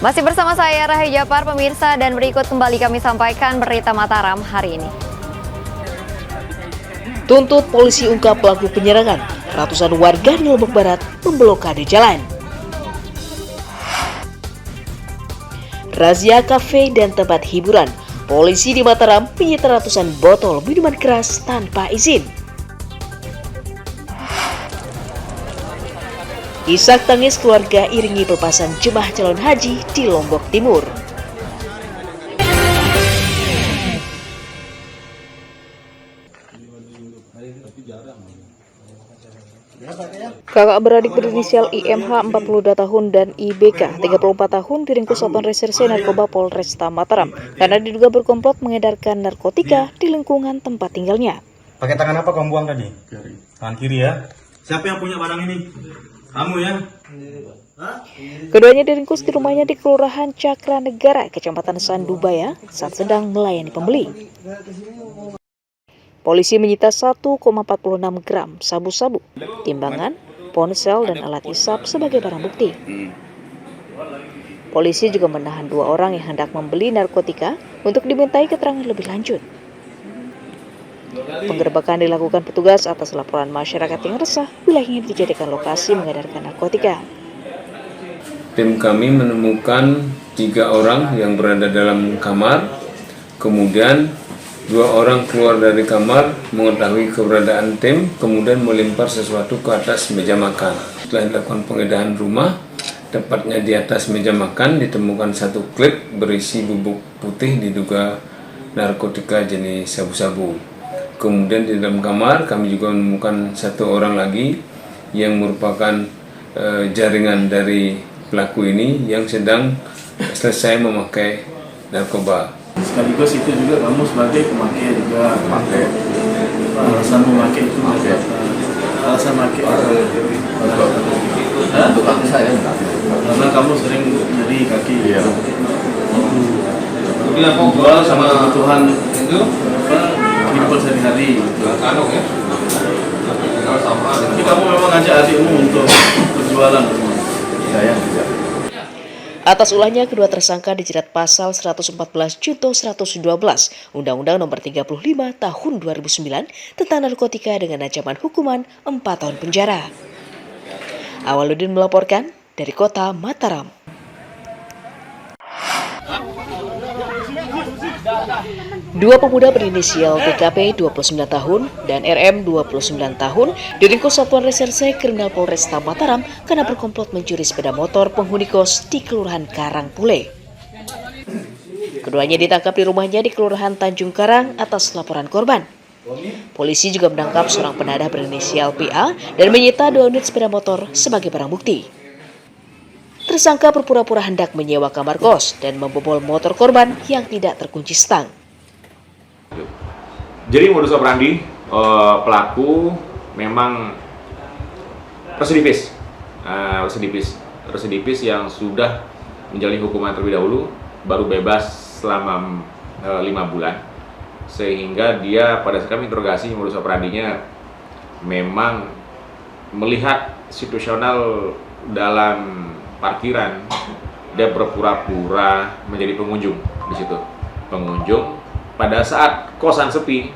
Masih bersama saya Rahayu Japar, pemirsa, dan berikut kembali kami sampaikan berita Mataram hari ini. Tuntut polisi ungkap pelaku penyerangan. Ratusan warga di Lombok Barat memblokade jalan. Razia kafe dan tempat hiburan. Polisi di Mataram menyita ratusan botol minuman keras tanpa izin. Isak tangis keluarga iringi pelepasan jemaah calon haji di Lombok Timur. Kakak beradik berinisial IMH 42 tahun dan IBK 34 tahun diringkus Satuan Reserse Narkoba Polresta Mataram karena diduga berkomplot mengedarkan narkotika di lingkungan tempat tinggalnya. Pakai tangan apa kamu buang tadi? Tangan kiri ya. Siapa yang punya barang ini? Kamu ya? Keduanya diringkus di rumahnya di Kelurahan Cakra Negara, Kecamatan Sandubaya saat sedang melayani pembeli. Polisi menyita 1,46 gram sabu-sabu, timbangan, ponsel, dan alat hisap sebagai barang bukti. Polisi juga menahan 2 orang yang hendak membeli narkotika untuk dimintai keterangan lebih lanjut. Penggerebekan dilakukan petugas atas laporan masyarakat yang resah wilayahnya dijadikan lokasi mengedarkan narkotika. Tim kami menemukan 3 orang yang berada dalam kamar, kemudian 2 orang keluar dari kamar mengetahui keberadaan tim, kemudian melempar sesuatu ke atas meja makan. Setelah dilakukan penggeledahan rumah, tepatnya di atas meja makan ditemukan 1 klip berisi bubuk putih diduga narkotika jenis sabu-sabu. Kemudian di dalam kamar kami juga menemukan 1 orang lagi yang merupakan jaringan dari pelaku ini yang sedang selesai memakai narkoba. Sekaligus itu juga kamu sebagai pemakai juga alasan memakai itu alasan memakai untuk kaki saya karena kamu sering jadi kaki jadi aku jual sama kebutuhan itu kehidupan sehari-hari. Jadi kamu memang ngajak adikmu untuk berjualan ya. Atas ulahnya, kedua tersangka dijerat pasal 114 junto 112 Undang-Undang Nomor 35 Tahun 2009 tentang narkotika dengan ancaman hukuman 4 tahun penjara. Awaludin melaporkan dari kota Mataram. Dua pemuda berinisial TKP 29 tahun dan RM 29 tahun diringkus Satuan Reserse Kriminal Polresta Mataram karena berkomplot mencuri sepeda motor penghuni kos di Kelurahan Karangpule. Keduanya ditangkap di rumahnya di Kelurahan Tanjung Karang atas laporan korban. Polisi juga menangkap seorang penadah berinisial PA dan menyita 2 unit sepeda motor sebagai barang bukti. Tersangka berpura-pura hendak menyewa kamar kos dan membobol motor korban yang tidak terkunci stang. Jadi modus operandi pelaku memang residivis yang sudah menjalani hukuman terlebih dahulu, baru bebas selama 5 bulan, sehingga dia pada saat kami interogasi modus operandinya memang melihat situasional dalam parkiran, dia berpura-pura menjadi pengunjung di situ. Pengunjung pada saat kosan sepi,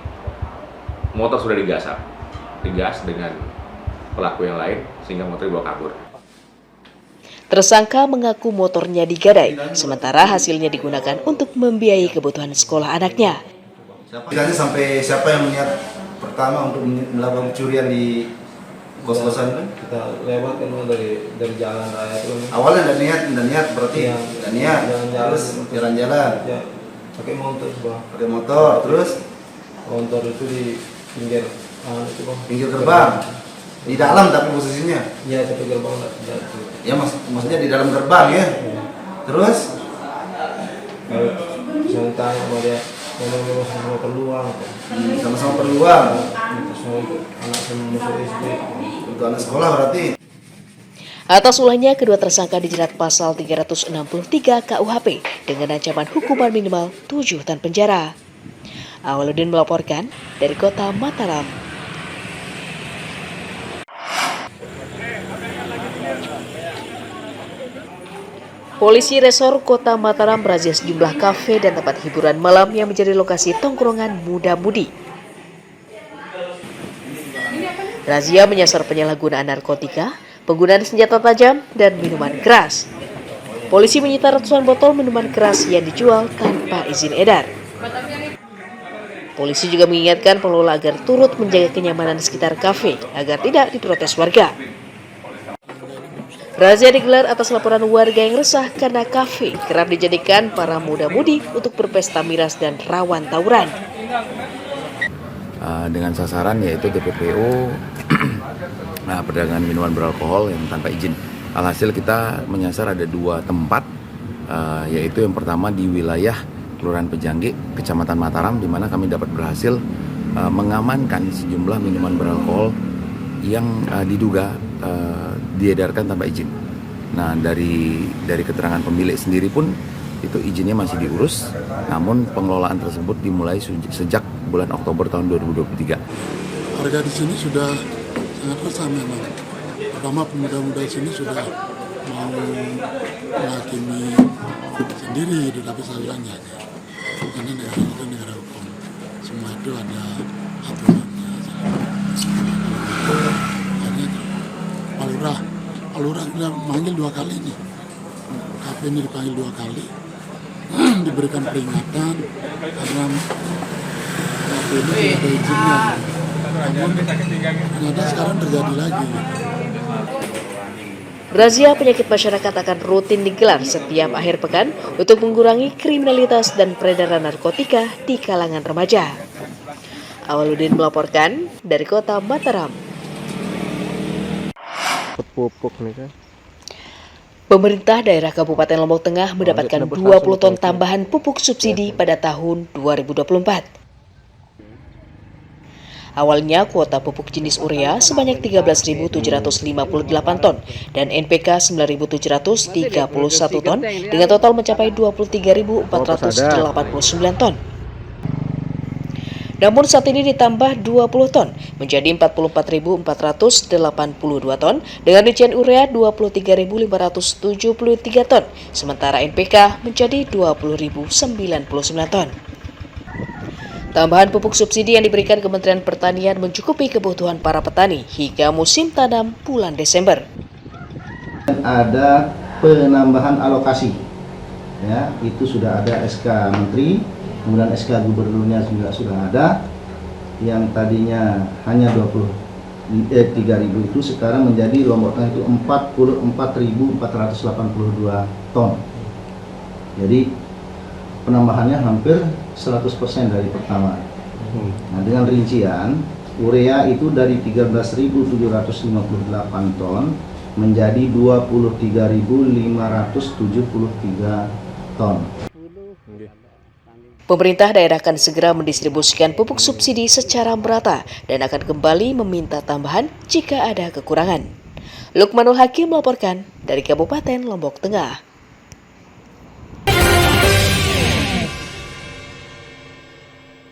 motor sudah digas dengan pelaku yang lain sehingga motor dibawa kabur. Tersangka mengaku motornya digadai, sementara hasilnya digunakan untuk membiayai kebutuhan sekolah anaknya. Tidaknya sampai siapa yang melihat pertama untuk melakukan pencurian di kos-kosan itu? Kita lewat kan dari jalan raya itu. Awalnya dan niat berarti dan niat terus jalan-jalan. Ya, pakai motor terus motor itu di pinggir pinggir gerbang di dalam tapi posisinya ya tapi gerbang enggak ya maksudnya di dalam gerbang ya. Terus saya tanya sama dia sama peluang sama-sama peluang anak sama musuh istri untuk anak sekolah berarti. Atas ulahnya, kedua tersangka dijerat pasal 363 KUHP dengan ancaman hukuman minimal 7 tahun penjara. Awaludin melaporkan dari kota Mataram. Polisi Resor Kota Mataram merazia sejumlah kafe dan tempat hiburan malam yang menjadi lokasi tongkrongan muda-mudi. Razia menyasar penyalahgunaan narkotika, penggunaan senjata tajam, dan minuman keras. Polisi menyita ratusan botol minuman keras yang dijual tanpa izin edar. Polisi juga mengingatkan pengelola agar turut menjaga kenyamanan sekitar kafe agar tidak diprotes warga. Razia digelar atas laporan warga yang resah karena kafe kerap dijadikan para muda-mudi untuk berpesta miras dan rawan tawuran. Dengan sasaran yaitu TPPO, perdagangan minuman beralkohol yang tanpa izin. Alhasil kita menyasar ada 2 tempat, yaitu yang pertama di wilayah Kelurahan Pejangge, Kecamatan Mataram, di mana kami dapat berhasil mengamankan sejumlah minuman beralkohol yang diduga diedarkan tanpa izin. Nah, dari keterangan pemilik sendiri pun itu izinnya masih diurus, namun pengelolaan tersebut dimulai sejak bulan Oktober tahun 2023. Harga di sini sudah sangat resah memang. Pertama, pemuda-pemuda di sini sudah mau menghakimi sendiri, tetapi salurannya. Karena negara itu negara hukum, semua itu ada aturannya. Palura sudah memanggil 2 kali nih. Kafe ini dipanggil 2 kali, diberikan peringatan karena kafe ini tidak ada izinnya. Namun ternyata sekarang terjadi lagi. Razia penyakit masyarakat akan rutin digelar setiap akhir pekan untuk mengurangi kriminalitas dan peredaran narkotika di kalangan remaja. Awaludin melaporkan dari Kota Mataram. Pemerintah daerah Kabupaten Lombok Tengah mendapatkan 20 ton tambahan pupuk subsidi pada tahun 2024. Awalnya kuota pupuk jenis urea sebanyak 13.758 ton dan NPK 9.731 ton dengan total mencapai 23.489 ton. Namun saat ini ditambah 20 ton menjadi 44.482 ton dengan rincian urea 23.573 ton, sementara NPK menjadi 20.099 ton. Tambahan pupuk subsidi yang diberikan Kementerian Pertanian mencukupi kebutuhan para petani hingga musim tanam bulan Desember. Ada penambahan alokasi, ya itu sudah ada SK Menteri, kemudian SK Gubernurnya juga sudah ada. Yang tadinya hanya 3.000 itu sekarang menjadi Lombok Tengah itu 44.482 ton. Jadi penambahannya hampir 100% dari pertama. Nah, dengan rincian urea itu dari 13.758 ton menjadi 23.573 ton. Pemerintah daerah akan segera mendistribusikan pupuk subsidi secara merata dan akan kembali meminta tambahan jika ada kekurangan. Lukmanul Hakim melaporkan dari Kabupaten Lombok Tengah.